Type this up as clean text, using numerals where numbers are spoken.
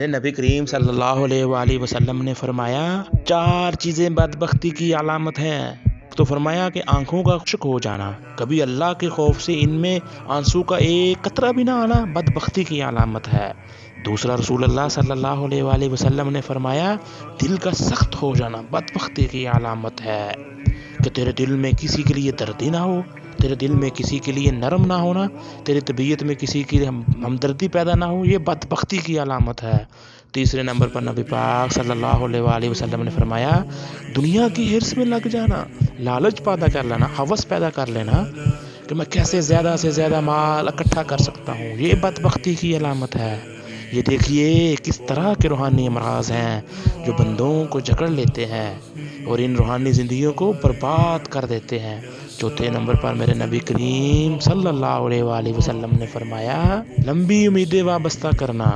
نبی کریم صلی اللہ علیہ وآلہ وسلم نے فرمایا 4 چیزیں بدبختی کی علامت ہیں۔ تو فرمایا کہ آنکھوں کا خشک ہو جانا، کبھی اللہ کے خوف سے ان میں آنسو کا ایک قطرہ بھی نہ آنا بدبختی کی علامت ہے۔ دوسرا، رسول اللہ صلی اللہ علیہ وآلہ وسلم نے فرمایا دل کا سخت ہو جانا بدبختی کی علامت ہے، کہ تیرے دل میں کسی کے لیے درد ہی نہ ہو، تیرے دل میں کسی کے لیے نرم نہ ہونا، تیری طبیعت میں کسی کی ہمدردی پیدا نہ ہو، یہ بدبختی کی علامت ہے۔ تیسرے نمبر پر نبی پاک صلی اللہ علیہ وآلہ وسلم نے فرمایا دنیا کی ہرس میں لگ جانا، لالچ پیدا کر لینا، ہوس پیدا کر لینا کہ میں کیسے زیادہ سے زیادہ مال اکٹھا کر سکتا ہوں، یہ بدبختی کی علامت ہے۔ یہ دیکھیے کس طرح کے روحانی امراض ہیں جو بندوں کو جکڑ لیتے ہیں اور ان روحانی زندگیوں کو برباد کر دیتے ہیں۔ چوتھے نمبر پر میرے نبی کریم صلی اللہ علیہ وآلہ وسلم نے فرمایا لمبی امیدیں وابستہ کرنا۔